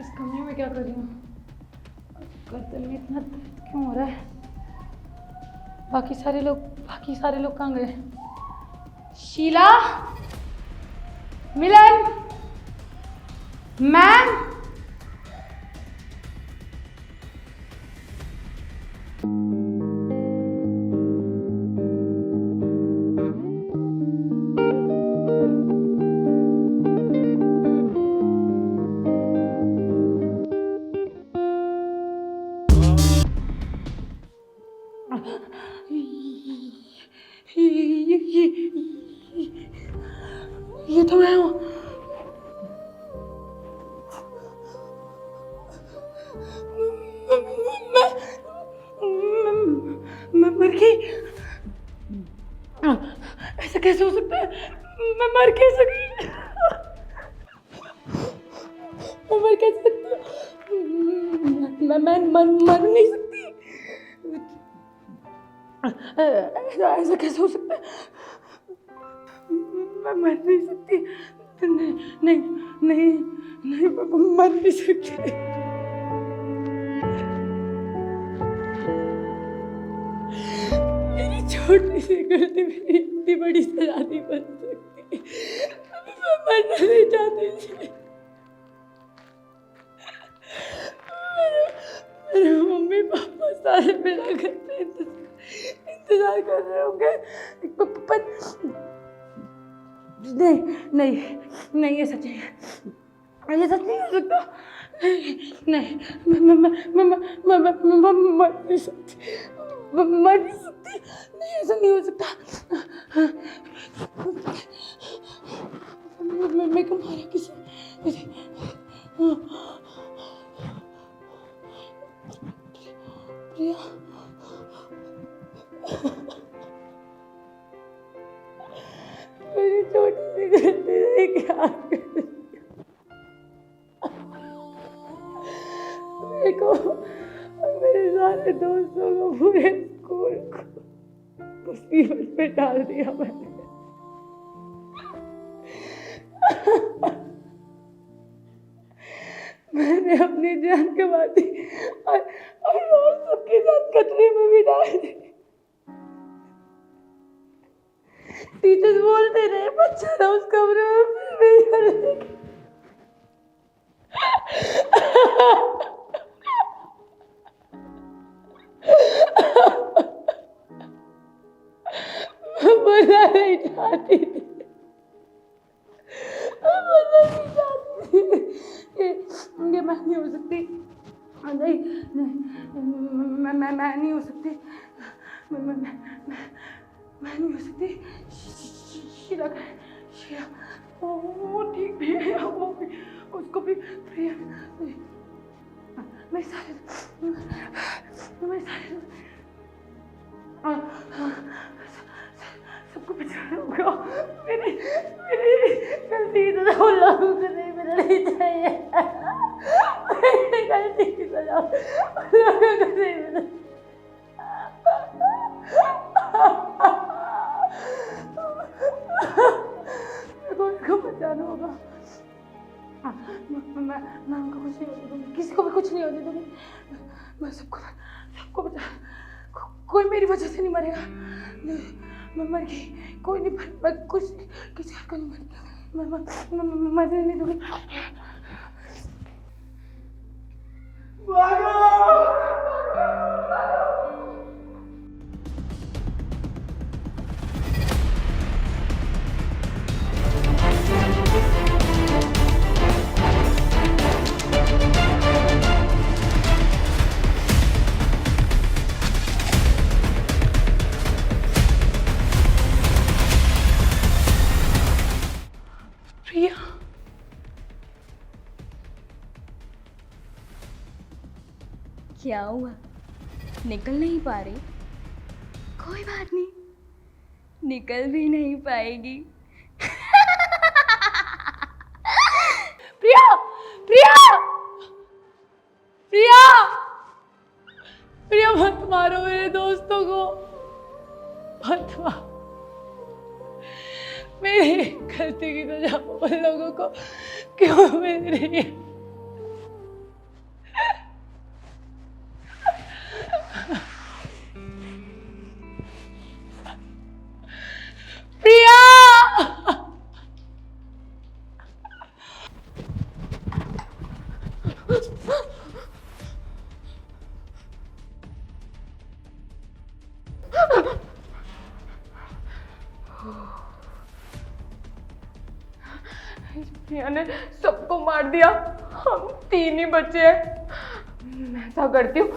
इस कमरे में क्या कर रही हूँ? गर्दन में इतना दर्द क्यों हो रहा है? बाकी सारे लोग कहाँ गए? शीला, मिलन, मैम, ये तो मैं हूँ। मैं मर गई। ऐसा कैसे हो सकता है? मैं मर कैसे गई? मैं मर कैसे सकती हूँ? मैं मर नहीं सकती। ऐसा कैसे हो सकता है? मैं मर नहीं सकती। नहीं नहीं नहीं नहीं, मैं मर नहीं सकती। मेरी छोटी सी गलती मेरी इतनी बड़ी सजा नहीं बन सकती। मैं मरना नहीं चाहती थी। मेरे मम्मी पापा सारे मेरा घर पे इंतजार कर रहे होंगे, पर नहीं नहीं नहीं, ये सच नहीं, ये सच नहीं हो सकता। नहीं, मैं मर नहीं सकती, मर नहीं सकती। नहीं, ऐसा नहीं हो सकता। मैं को मारा किसी? प्रिया, मेरी छोटी सी गलती से क्या कर दिया? मेरे को और मेरे सारे दोस्तों को, पूरे स्कूल को मुसीबत में डाल दिया मैंने। मैंने अपनी जान गंवा दी और सबकी जान खतरे में भी डाल दी। टीचर्स बोलते रहे बच्चा था उस कमरे में, फिर भी मैं बोलना नहीं चाहती थी, ये मैं नहीं हो सकती। नहीं नहीं, मैं नहीं हो सकती। मैं नहीं हो सकती। शीला वो ठीक भी है, वो भी, उसको भी प्रिया, मैं सारे सबको बचाना होगा। मेरी गलती की सजा लागू नहीं मिलनी चाहिए। मेरी गलती की सजा लागू नहीं मिलनी। मैं उनको कुछ नहीं होने दूंगी, किसी को भी कुछ नहीं होने दूंगी। मैं सबको बचा, कोई मेरी वजह से नहीं मरेगा। मैं मर गई, कोई नहीं, मैं कुछ किसी को नहीं मरने नहीं दूंगी। प्रिया, क्या हुआ? निकल नहीं पा रही? कोई बात नहीं, निकल भी नहीं पाएगी। प्रिया, प्रिया, प्रिया, प्रिया मत मारो मेरे दोस्तों को, मत मारो। मेरी गलती की सजा उन लोगों को क्यों मिल रही है? प्रिया, प्रिया ने सबको मार दिया, हम 3 ही बचे हैं। मैं ऐसा करती हूँ,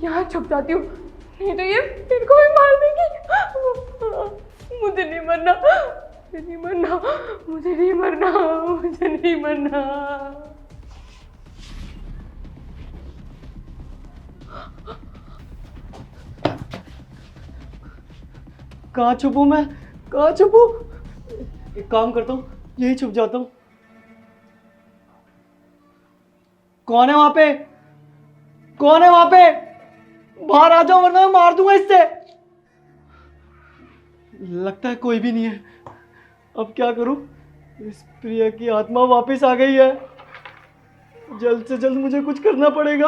यहाँ छुप जाती हूँ, नहीं तो ये मेरे को भी मार देगी। मुझे नहीं मरना, मुझे नहीं मरना, मुझे नहीं मरना, मुझे नहीं मरना। कहाँ छुपूं मैं, कहाँ छुपूं? एक काम करता हूँ, यही छुप जाता हूँ। कौन है वहां पे? कौन है वहां पे? बाहर आ जाओ वरना मैं मार दूंगा इससे। लगता है कोई भी नहीं है। अब क्या करूं? इस प्रिया की आत्मा वापस आ गई है। जल्द से जल्द मुझे कुछ करना पड़ेगा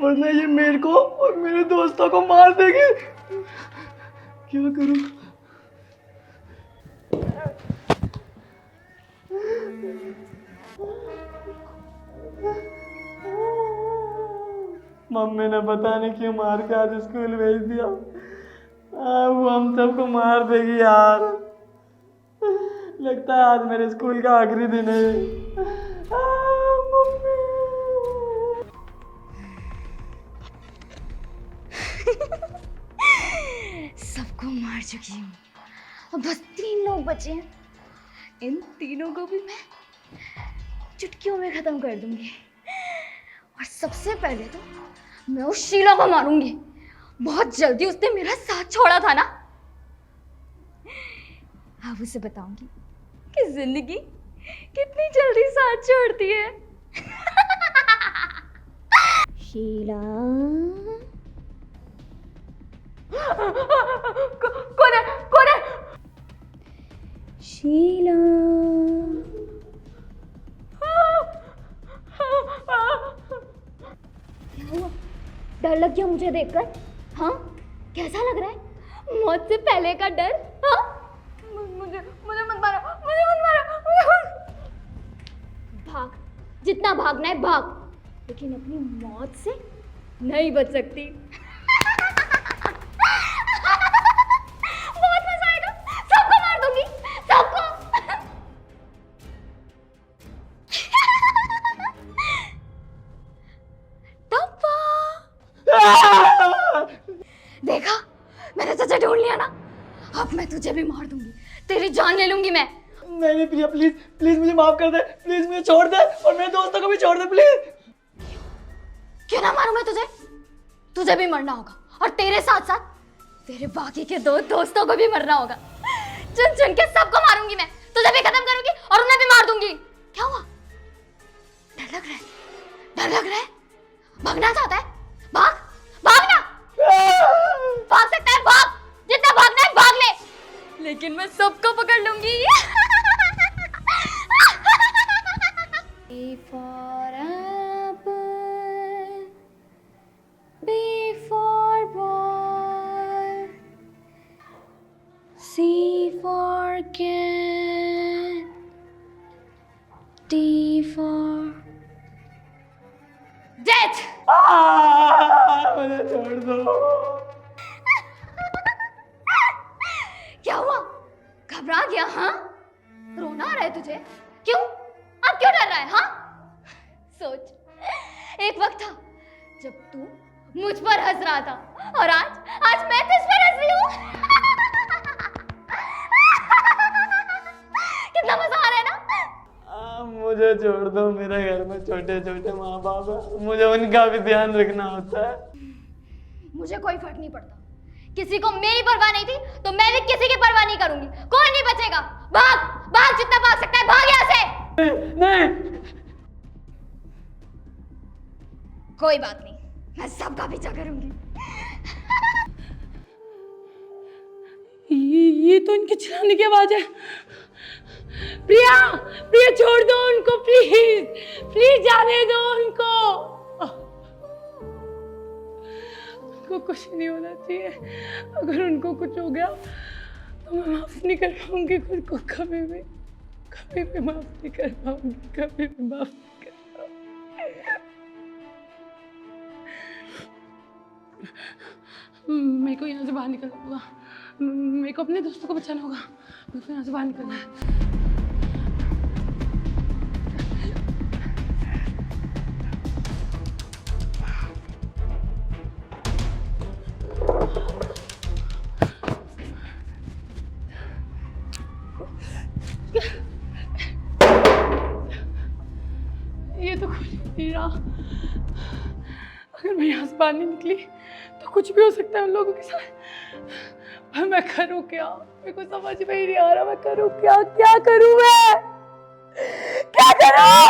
वरना ये मेरे को और मेरे दोस्तों को मार देगी। क्या करूं? मम्मी ने पता नहीं क्यों मार के आज स्कूल भेज दिया। वो हम सबको मार देगी यार। लगता है आज मेरे स्कूल का आखिरी दिन है। मम्मी। सबको मार चुकी हूँ, अब बस 3 लोग बचे हैं। इन तीनों को भी मैं चुटकियों में खत्म कर दूंगी। और सबसे पहले तो मैं उस शीला को मारूंगी। बहुत जल्दी उसने मेरा साथ छोड़ा था ना। अब उसे बताऊंगी कि जिंदगी कितनी जल्दी साथ छोड़ती है। शीला, कौन है? कौन है? शीला, क्या हुआ? डर लग गया मुझे देखकर? हाँ, कैसा लग रहा है? मौत से पहले का डर? हाँ? मुझे मत मारो, मुझे मत मारो। भाग, जितना भागना है भाग, लेकिन अपनी मौत से नहीं बच सकती। बहुत मजा आएगा, सबको मार दूंगी, सबको। देखा, मैंने तुझे ढूंढ लिया ना। अब मैं तुझे भी मार दूंगी, तेरी जान ले लूंगी मैं। नहीं प्रिया, प्लीज प्लीज मुझे माफ कर दे। प्लीज मुझे छोड़ दे और मेरे दोस्तों को भी छोड़ दे प्लीज। क्यों ना मारूं मैं तुझे? तुझे भी मरना होगा और तेरे साथ साथ तेरे बाकी के 2 दोस्तों को भी मरना होगा। चुन चुन के सबको मारूंगी मैं, तुझे भी खत्म करूंगी और उन्हें भी मार दूंगी। क्या हुआ? डर लग रहा है? डर लग रहा है? भागना चाहता है? भाग, भागना। भाग सकता है, भाग, जितना भागना है भाग ले, लेकिन मैं सबको पकड़ लूंगी। For again. D for death. मुझे छोड़ दो। क्या हुआ? घबरा गया? हाँ, रोना आ रहा है तुझे? क्यों? अब क्यों डर रहा है? हाँ, सोच, एक वक्त था जब तू मुझ पर हंस रहा था और आज मैं तुझ पर हंस रही हूँ। कितना मजा आ रहा है ना? मुझे छोड़ दो, मेरे घर में छोटे छोटे माँ बाप है, मुझे उनका भी ध्यान रखना होता है। मुझे कोई फर्क नहीं पड़ता, किसी को मेरी परवाह नहीं थी तो मैं भी किसी की परवाह नहीं करूंगी। कोई नहीं बचेगा। भाग भाग, जितना भाग सकता है भाग यहाँ से। नहीं, कोई बात नहीं, मैं सबका पीछा करूंगी। ये तो इनके चिल्लाने की आवाज है। प्रिया, प्रिया छोड़ दो उनको, प्लीज प्लीज जाने दो उनको। उनको कुछ नहीं होना चाहिए। अगर उनको कुछ हो गया तो मैं माफ नहीं कर पाऊंगी खुद को, कभी भी माफ नहीं कर पाऊंगी, कभी भी माफ नहीं कर पाऊंगी। मेरे को यहाँ से बाहर निकलना होगा, मेरे को अपने दोस्तों को बचाना होगा, मेरे को यहाँ से बाहर निकलना है। ये तो कुछ नहीं रहा। अगर मैं यहाँ से बाहर नहीं निकली तो कुछ भी हो सकता है उन लोगों के साथ। पर मैं करूँ क्या? मेरे को समझ में ही नहीं आ रहा मैं करूँ क्या? क्या करूँ मैं? क्या करूँ?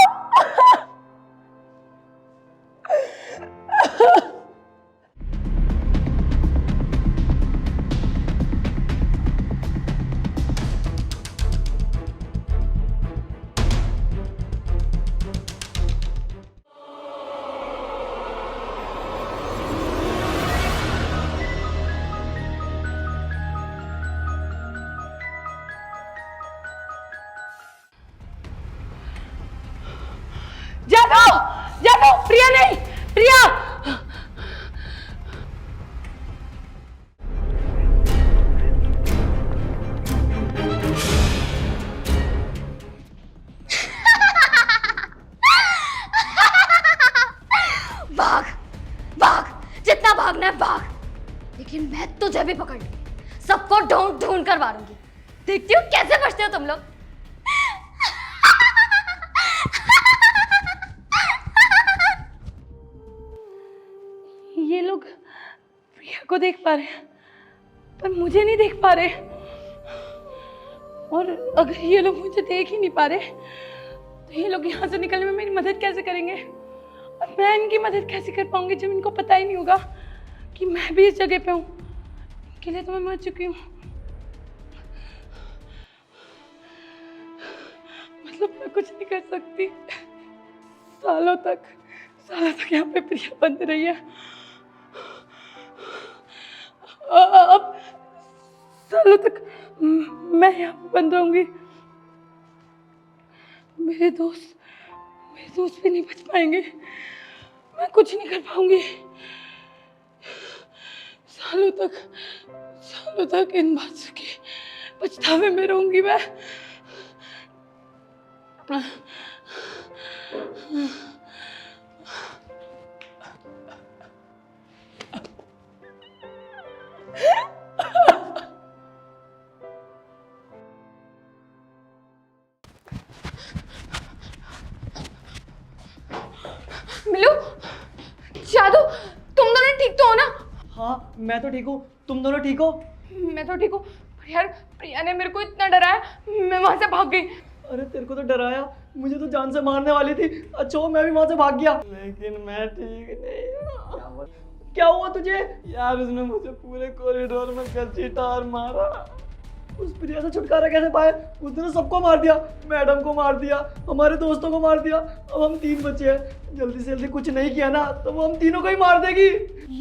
जानो, जानो, प्रिया नहीं, प्रिया। भाग भाग, जितना भागना है भाग, लेकिन मैं तुझे भी पकड़ लूंगी, सबको ढूंढ ढूंढ कर मारूंगी। देखती हूँ कैसे बचते हो तुम लोग। ये लोग प्रिया को देख पा रहे हैं पर मुझे नहीं देख पा रहे। और अगर ये लोग मुझे देख ही नहीं पा रहे तो ये लोग यहाँ से निकलने में मेरी मदद कैसे करेंगे? और मैं इनकी मदद कैसे कर पाऊंगी जब इनको पता ही नहीं होगा कि मैं भी इस जगह पे हूँ? इनके लिए तो मैं मर चुकी हूँ। मतलब मैं कुछ नहीं कर सकती। सालों तक यहाँ पे प्रिया बंद रही है। अब सालों तक मैं यहाँ पे बंद रहूंगी। मेरे दोस्त भी नहीं बच पाएंगे, मैं कुछ नहीं कर पाऊंगी। सालों तक इन बातों के पछतावे में रहूंगी मैं। मिलू, जादू, तुम दोनों ठीक तो हो ना? हाँ मैं तो ठीक हूँ, तुम दोनों ठीक हो? मैं तो ठीक हूँ। पर यार प्रिया ने मेरे को इतना डराया, मैं वहां से भाग गई। अरे तेरे को तो डराया, मुझे तो जान से मारने वाली थी। अच्छा मैं भी वहां से भाग गया, लेकिन मैं ठीक नहीं। क्या हुआ तुझे? यार उसने मुझे पूरे कॉरिडोर में घसीटा मारा। उस प्रिया से छुटकारा कैसे पाए? उसने तो सबको मार दिया, मैडम को मार दिया, हमारे दोस्तों को मार दिया। अब हम 3 बचे हैं, जल्दी से जल्दी कुछ नहीं किया ना तो वो हम तीनों को ही मार देगी।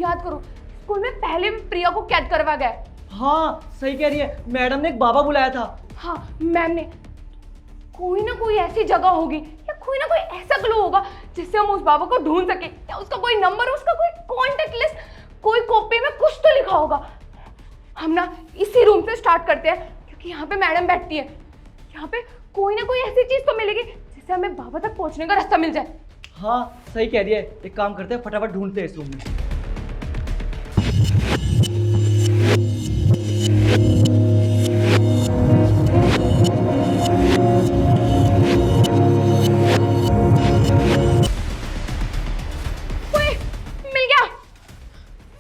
याद करो, स्कूल में पहले भी प्रिया को कैद करवा गया। हाँ सही कह रही है, मैडम ने एक बाबा बुलाया था, हाँ मैम ने, कोई ना कोई ऐसी जगह होगी या कोई ना कोई ऐसा क्लू होगा जिससे हम उस बाबा को ढूंढ सके, या उसका कोई नंबर, उसका कोई कॉन्टेक्ट लिस्ट, कोई कॉपी में कुछ तो लिखा होगा। हम ना इसी रूम से स्टार्ट करते हैं, क्योंकि यहाँ पे मैडम बैठती है। यहाँ पे कोई ना कोई ऐसी चीज तो मिलेगी जिससे हमें बाबा तक पहुंचने का रास्ता मिल जाए। हाँ सही कह रही है, एक काम करते हैं, फटाफट ढूंढते हैं इस रूम में। ओए, मिल गया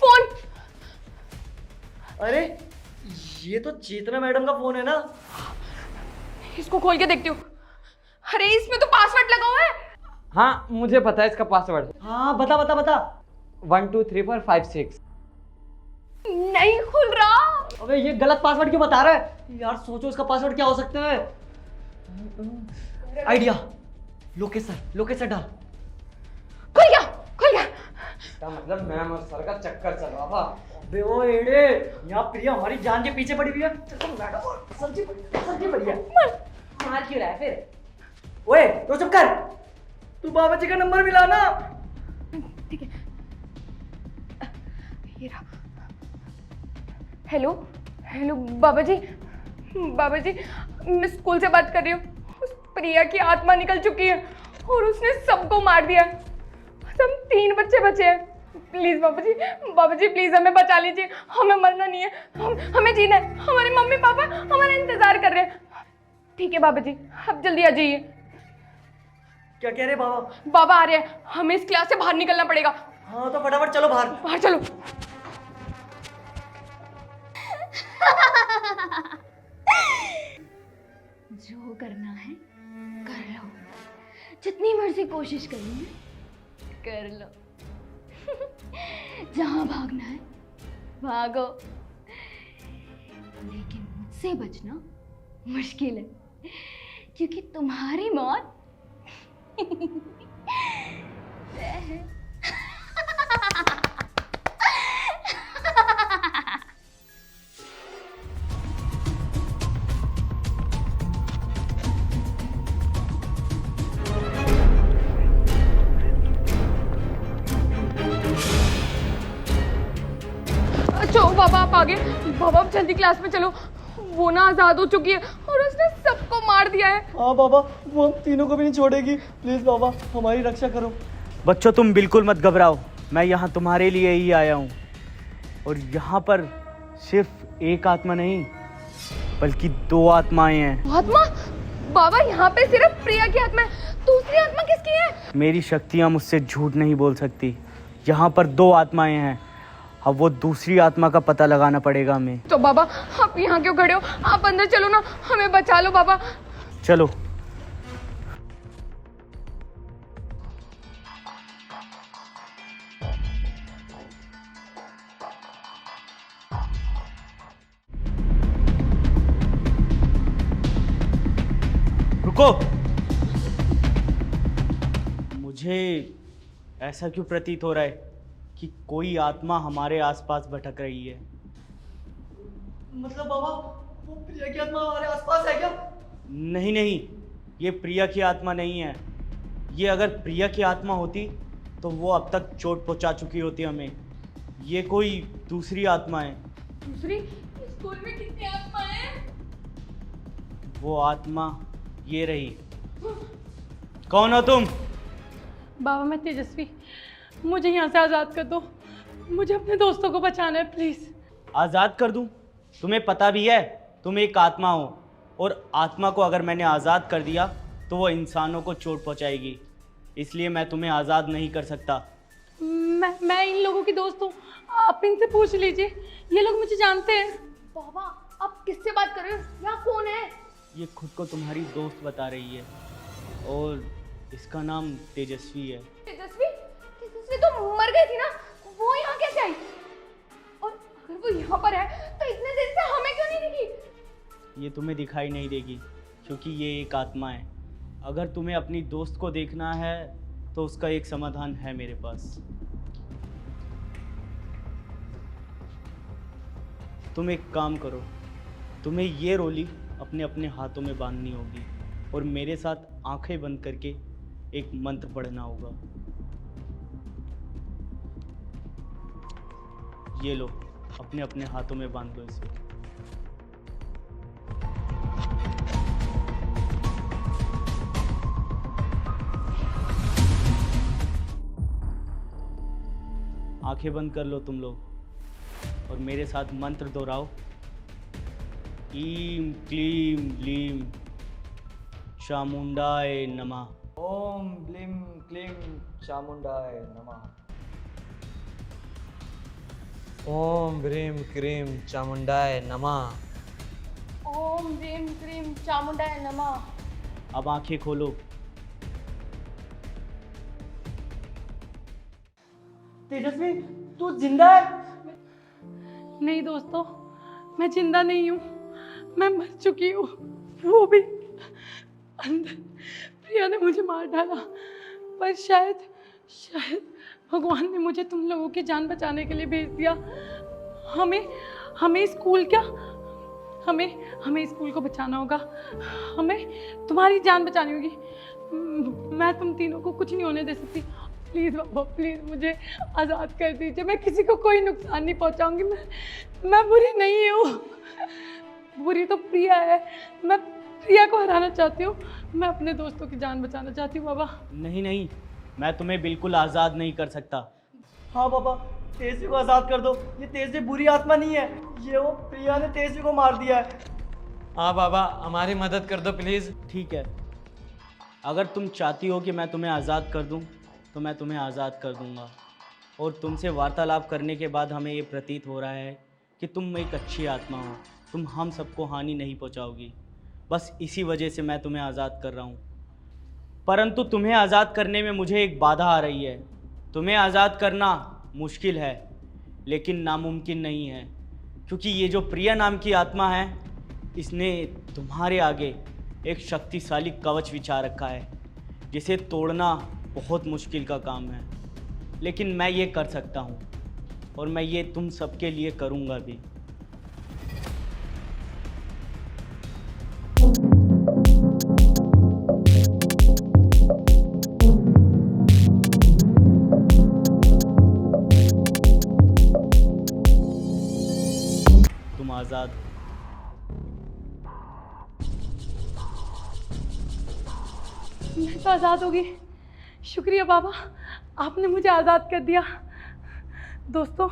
फोन। अरे ये तो चेतना मैडम का फोन है ना। इसको खोल के देखती हूँ। अरे इसमें तो पासवर्ड लगा हुआ है। हाँ मुझे पता है इसका पासवर्ड। हाँ बता बता बता। 1 2 3 4 5 6। नहीं खुल रहा। अबे ये गलत पासवर्ड क्यों बता रहा है यार? सोचो इसका पासवर्ड क्या हो सकता है। आइडिया, लोकेशन डाल। खुल गया, खुल गया। इसका मतलब मैम और सर का चक्कर चल रहा था। अबे ओ एड़े, यहाँ प्रिया हमारी जान के पीछे पड़ी हुई है। चल मैडम और सब्जी पड़ी है। मार क्यों रहा है फिर? ओए तो चुप कर, तू बाबा जी का नंबर मिला ना। ठीक है, ये रहा। हेलो हेलो बाबा जी, बाबा जी मैं स्कूल से बात कर रही हूँ। उस प्रिया की आत्मा निकल चुकी है और उसने सबको मार दिया। बस हम 3 बच्चे बचे हैं। प्लीज बाबा जी प्लीज हमें बचा लीजिए। हमें मरना नहीं है, हमें जीना है। हमारे मम्मी पापा हमारा इंतजार कर रहे हैं। ठीक है बाबा जी, आप जल्दी आ जाइए। क्या कह रहे बाबा? बाबा आ रहे हैं, हमें इस क्लास से बाहर निकलना पड़ेगा। हाँ तो फटाफट चलो बाहर। बाहर चलो। जो करना है कर लो, जितनी मर्जी कोशिश करनी है कर लो। जहां भागना है भागो, लेकिन मुझसे बचना मुश्किल है, क्योंकि तुम्हारी मौत तय है। अच्छा बाबा आप आ गए। बाबा आप जल्दी क्लास में चलो। वो ना आजाद हो चुकी है और उसने सबको मार दिया है। हाँ बाबा, वो हम तीनों को भी नहीं छोड़ेगी। प्लीज बाबा हमारी रक्षा करो। बच्चों तुम बिल्कुल मत घबराओ, मैं यहाँ तुम्हारे लिए ही आया हूँ। और यहाँ पर सिर्फ एक आत्मा नहीं बल्कि 2 आत्माएं हैं। आत्मा? बाबा यहाँ पे सिर्फ प्रिया की आत्मा है, दूसरी आत्मा किसकी है? मेरी शक्तियाँ मुझसे झूठ नहीं बोल सकती। यहाँ पर 2 आत्माएं हैं, अब वो दूसरी आत्मा का पता लगाना पड़ेगा हमें। तो बाबा आप यहाँ क्यों खड़े हो? आप अंदर चलो ना, हमें बचा लो बाबा। चलो। रुको। मुझे ऐसा क्यों प्रतीत हो रहा है कि कोई आत्मा हमारे आसपास भटक रही है। मतलब बाबा वो प्रिया की आत्मा हमारे आसपास है क्या? नहीं नहीं, ये प्रिया की आत्मा नहीं है। ये अगर प्रिया की आत्मा होती तो वो अब तक चोट पहुंचा चुकी होती हमें। ये कोई दूसरी आत्मा है। दूसरी? स्कूल में कितनी आत्मा है? वो आत्मा ये रही। कौन हो तुम? बाबा मैं तेजस्वी, मुझे यहाँ से आज़ाद कर दो। मुझे अपने दोस्तों को बचाना है प्लीज़। आज़ाद कर दूं? तुम्हें पता भी है तुम एक आत्मा हो, और आत्मा को अगर मैंने आज़ाद कर दिया तो वो इंसानों को चोट पहुंचाएगी। इसलिए मैं तुम्हें आज़ाद नहीं कर सकता। मैं इन लोगों की दोस्त हूँ, आप इनसे पूछ लीजिए, ये लोग मुझे जानते हैं। बाबा आप किससे बात कर रहे हो? यहाँ कौन है? ये खुद को तुम्हारी दोस्त बता रही है और इसका नाम तेजस्वी है। तेजस्वी? तेजस्वी तो मर गई थी ना, वो यहाँ कैसे आई? और अगर वो यहाँ पर है तो इतने दिन से हमें क्यों नहीं दिखी? ये तुम्हें दिखाई नहीं देगी क्योंकि ये एक आत्मा है। अगर तुम्हें अपनी दोस्त को देखना है तो उसका एक समाधान है मेरे पास। तुम एक काम करो, तुम्हें ये रोली अपने अपने हाथों में बांधनी होगी और मेरे साथ आंखें बंद करके एक मंत्र पढ़ना होगा। ये लो, अपने अपने हाथों में बांध दो इसे। आंखें बंद कर लो तुम लोग और मेरे साथ मंत्र दोहराओ। ईम क्लीम ग्लीम चामुंडाय नमः। ओम ब्लीम क्लीम चामुंडाय नमः। ओम ब्रीम क्रीम चामुंडाय नमः। ओम ह्रीम क्रीम चामुंडाय नमः। अब आंखें खोलो। तेजस्वी, तू जिंदा है? नहीं दोस्तों, मैं जिंदा नहीं हूँ, मैं मर चुकी हूँ। वो भी अंदर। प्रिया ने मुझे मार डाला, पर शायद भगवान ने मुझे तुम लोगों की जान बचाने के लिए भेज दिया। हमें स्कूल क्या, हमें स्कूल को बचाना होगा। हमें तुम्हारी जान बचानी होगी। मैं तुम तीनों को कुछ नहीं होने दे सकती। प्लीज़ बाबा, प्लीज़ मुझे आज़ाद कर दीजिए। मैं किसी को कोई नुकसान नहीं पहुंचाऊंगी। मैं बुरी नहीं हूँ। बुरी तो प्रिया है। मैं प्रिया को हराना चाहती हूँ। मैं अपने दोस्तों की जान बचाना चाहती हूँ बाबा। नहीं नहीं, मैं तुम्हें बिल्कुल आज़ाद नहीं कर सकता। हाँ बाबा, तेजस्वी को आज़ाद कर दो। ये तेजस्वी बुरी आत्मा नहीं है, ये वो प्रिया ने तेजस्वी को मार दिया है। हाँ बाबा, हमारी मदद कर दो प्लीज़। ठीक है, अगर तुम चाहती हो कि मैं तुम्हें आज़ाद कर दूं तो मैं तुम्हें आज़ाद कर दूंगा। और तुमसे वार्तालाप करने के बाद हमें ये प्रतीत हो रहा है कि तुम एक अच्छी आत्मा हो, तुम हम सबको हानि नहीं पहुंचाओगी। बस इसी वजह से मैं तुम्हें आज़ाद कर रहा हूँ। परंतु तुम्हें आज़ाद करने में मुझे एक बाधा आ रही है। तुम्हें आज़ाद करना मुश्किल है लेकिन नामुमकिन नहीं है, क्योंकि ये जो प्रिया नाम की आत्मा है, इसने तुम्हारे आगे एक शक्तिशाली कवच बिछा रखा है जिसे तोड़ना बहुत मुश्किल का काम है। लेकिन मैं ये कर सकता हूँ और मैं ये तुम सबके लिए करूँगा भी। तुम आज़ाद। मैं तो आज़ाद होगी। शुक्रिया बाबा, आपने मुझे आज़ाद कर दिया। दोस्तों,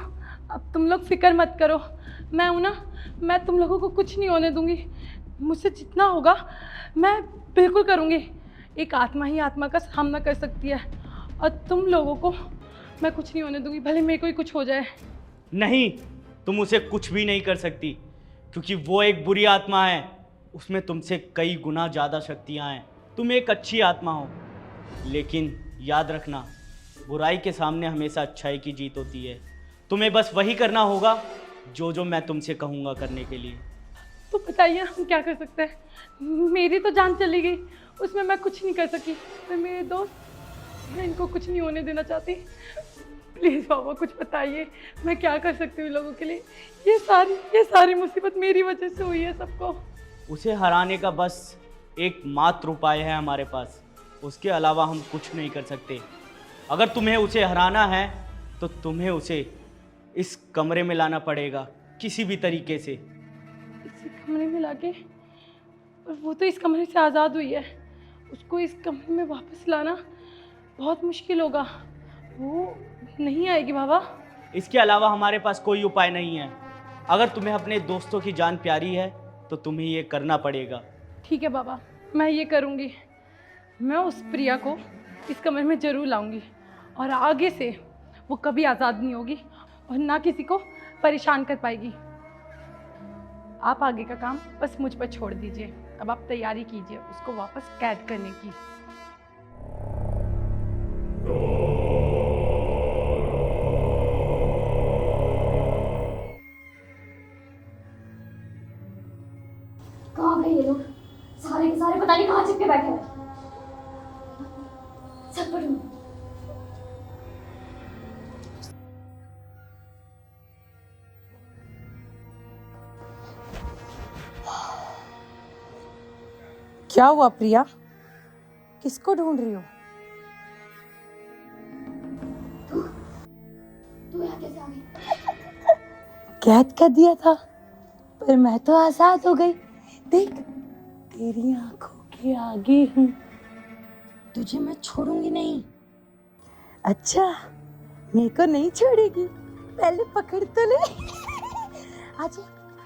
अब तुम लोग फिक्र मत करो। मैं हूँ ना, मैं तुम लोगों को कुछ नहीं होने दूंगी। मुझसे जितना होगा मैं बिल्कुल करूँगी। एक आत्मा ही आत्मा का सामना कर सकती है और तुम लोगों को मैं कुछ नहीं होने दूंगी, भले मेरे को ही कुछ हो जाए। नहीं, तुम उसे कुछ भी नहीं कर सकती, क्योंकि वो एक बुरी आत्मा है। उसमें तुमसे कई गुना ज़्यादा शक्तियाँ हैं। तुम एक अच्छी आत्मा हो, लेकिन याद रखना, बुराई के सामने हमेशा अच्छाई की जीत होती है। तुम्हें बस वही करना होगा जो मैं तुमसे कहूँगा करने के लिए। तो बताइए हम क्या कर सकते हैं? मेरी तो जान चली गई, उसमें मैं कुछ नहीं कर सकी। पर मेरे दोस्त, मैं इनको कुछ नहीं होने देना चाहती। प्लीज़ बाबा कुछ बताइए, मैं क्या कर सकती हूँ लोगों के लिए? ये सारी मुसीबत मेरी वजह से हुई है सबको। उसे हराने का बस एक मात्र उपाय है हमारे पास, उसके अलावा हम कुछ नहीं कर सकते। अगर तुम्हें उसे हराना है तो तुम्हें उसे इस कमरे में लाना पड़ेगा किसी भी तरीके से। इसी कमरे में लाके? और वो तो इस कमरे से आज़ाद हुई है, उसको इस कमरे में वापस लाना बहुत मुश्किल होगा। वो नहीं आएगी बाबा। इसके अलावा हमारे पास कोई उपाय नहीं है। अगर तुम्हें अपने दोस्तों की जान प्यारी है तो तुम्हें ये करना पड़ेगा। ठीक है बाबा, मैं ये करूँगी। मैं उस प्रिया को इस कमरे में ज़रूर लाऊंगी और आगे से वो कभी आज़ाद नहीं होगी और ना किसी को परेशान कर पाएगी। आप आगे का काम बस मुझ पर छोड़ दीजिए। अब आप तैयारी कीजिए उसको वापस कैद करने की। कहाँ गए ये लोग? सारे के सारे पता नहीं कहाँ चिपके बैठे हैं। सब पर क्या हुआ प्रिया? किसको ढूंढ रही हो? तू यहाँ कैसे आ गई? कैद कर दिया था, पर मैं तो आजाद हो गई। देख, तेरी आंखों के आगे हूँ। तुझे मैं छोड़ूंगी नहीं। अच्छा, मेरे को नहीं छोड़ेगी? पहले पकड़ तो ले। आजा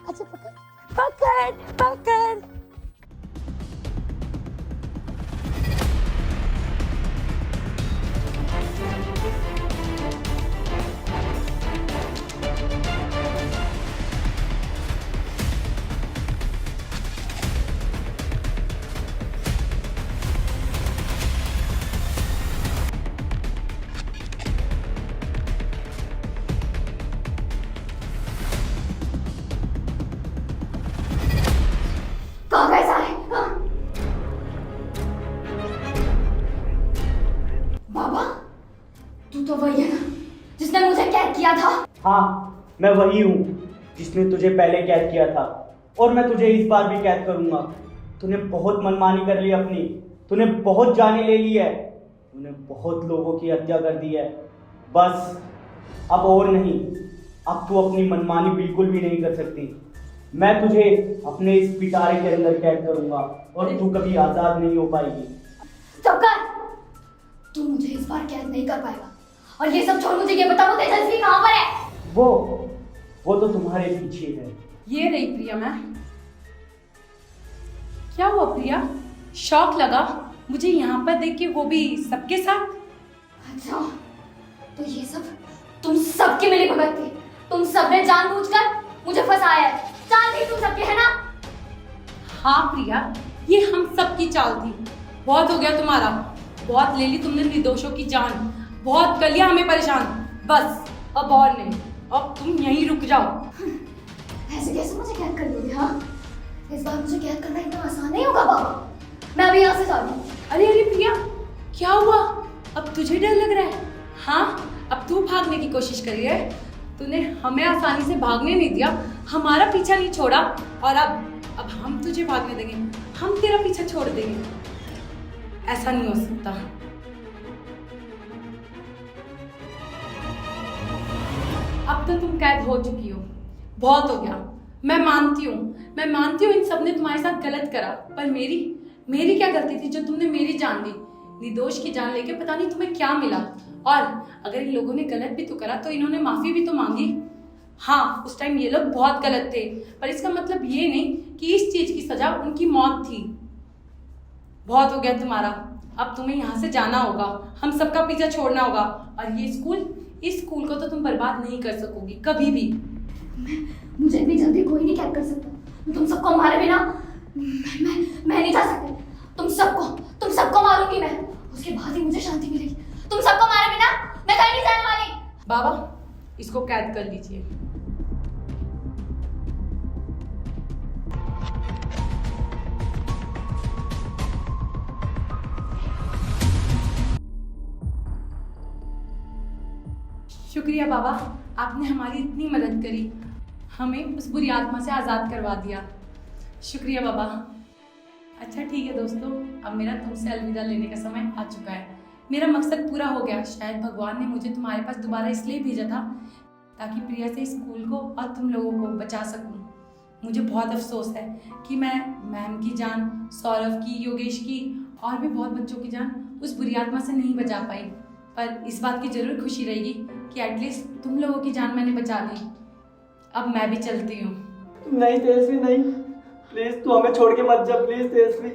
आजा, पकड़ पकड़ पकड़। कहाँ गए सारे? हाँ? बाबा, तू तो वही है ना जिसने मुझे कैद किया था? हाँ, मैं वही हूँ जिसने तुझे पहले कैद किया था, और मैं तुझे इस बार भी कैद करूँगा। तूने बहुत मनमानी कर ली अपनी, तूने बहुत जानें ले ली है, तूने बहुत लोगों की हत्या कर दी है। बस अब और नहीं, अब तू अपनी मनमानी बिल्कुल भी नहीं कर सकती। मैं तुझे अपने इस पिटारे के अंदर कैद करूँगा और तू कभी आज़ाद नहीं हो पाएगी। चुप कर! तू मुझे इस बार कैद नहीं कर पाएगा। और ये सब छोड़, मुझे ये बता, वो तेजस्वी कहाँ पर है? वो तो तुम्हारे पीछे है। ये रही प्रिया मैम। क्या हुआ प्रिया? शौक लगा मुझे यहाँ पर देख के, वो भी सबके साथ? अच्छा, तो ये सब तुम सबकी मिली भगत थी। तुम सबने जानबूझकर मुझे फंसाया है। चाल थी तुम सबकी, है ना? हाँ प्रिया, ये हम सबकी चाल थी। बहुत हो गया तुम्हारा, बहुत ले ली तुमने निर्दोषों की जान, बहुत कर लिया हमें परेशान। बस अब और नहीं, अब तुम यहीं रुक जाओ। ऐसे कैसे मुझे कैद कर लोगे? हाँ, इस बार मुझे कैद करना इतना आसान नहीं होगा बाबा। मैं अभी यहाँ से जा रही हूँ। अरे अरे प्रिया, क्या हुआ? अब तुझे डर लग रहा है? हाँ, अब तू भागने की कोशिश करी है। तूने हमें आसानी से भागने नहीं दिया, हमारा पीछा नहीं छोड़ा, और अब हम तुझे भागने देंगे? हम तेरा पीछा छोड़ देंगे? ऐसा नहीं हो सकता। अब तो तुम कैद हो चुकी हो, बहुत हो गया। मैं मानती हूँ इन सब ने तुम्हारे साथ गलत करा, पर मेरी क्या गलती थी जो तुमने मेरी जान ली? निर्दोष की जान लेके पता नहीं तुम्हें क्या मिला। और अगर इन लोगों ने गलत भी तो करा तो इन्होंने माफी भी तो मांगी। हाँ, उस टाइम ये लोग बहुत गलत थे, पर इसका मतलब ये नहीं कि इस चीज की सजा उनकी मौत थी। बहुत हो गया तुम्हारा, अब तुम्हें यहाँ से जाना होगा, हम सबका पीछा छोड़ना होगा। और इस स्कूल को तो तुम बर्बाद नहीं कर सकोगी कभी भी। मुझे इतनी जल्दी कोई नहीं कैद कर सकता। तुम सबको मारे बिना मैं नहीं जा सकती। तुम सबको मारूंगी मैं, उसके बाद ही मुझे शांति मिलेगी। तुम सबको मारे बिना मैं कहीं नहीं जाने वाली। बाबा, इसको कैद कर लीजिए। शुक्रिया बाबा, आपने हमारी इतनी मदद करी, हमें उस बुरी आत्मा से आज़ाद करवा दिया। शुक्रिया बाबा। अच्छा ठीक है दोस्तों, अब मेरा तुमसे अलविदा लेने का समय आ चुका है। मेरा मकसद पूरा हो गया। शायद भगवान ने मुझे तुम्हारे पास दोबारा इसलिए भेजा था ताकि प्रिया से स्कूल को और तुम लोगों को बचा सकूं। मुझे बहुत अफसोस है कि मैं मैम की जान, सौरभ की, योगेश की और भी बहुत बच्चों की जान उस बुरी आत्मा से नहीं बचा पाई, पर इस बात की ज़रूर खुशी रहेगी कि एटलीस्ट तुम लोगों की जान मैंने बचा ली। अब मैं भी चलती हूँ। नहीं तेजस्वी, नहीं, प्लीज तू हमें छोड़ के मत जा, प्लीज तेजस्वी।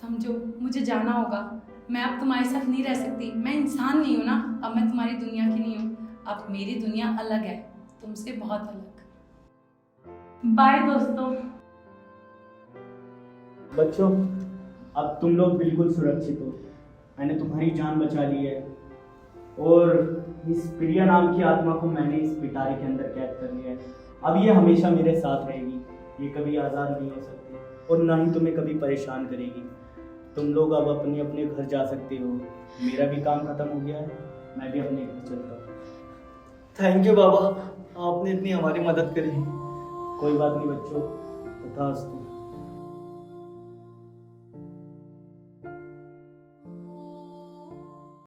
समझो, मुझे जाना होगा। मैं अब तुम्हारे साथ नहीं रह सकती। मैं इंसान नहीं हूँ ना, अब मैं तुम्हारी दुनिया की नहीं हूँ। अब मेरी दुनिया अलग है, तुमसे बहुत अलग। बाय दोस्तों। बच्चों, अब तुम लोग बिल्कुल सुरक्षित हो। मैंने तुम्हारी जान बचा ली है, और इस प्रिया नाम की आत्मा को मैंने इस पिटारे के अंदर कैद कर लिया है। अब ये हमेशा मेरे साथ रहेगी, ये कभी आज़ाद नहीं हो सकती, और ना ही तुम्हें कभी परेशान करेगी। तुम लोग अब अपने अपने घर जा सकते हो। मेरा भी काम खत्म हो गया है, मैं भी अपने घर चलता हूँ। थैंक यू बाबा, आपने इतनी हमारी मदद करी। कोई बात नहीं बच्चों, तथास्तु।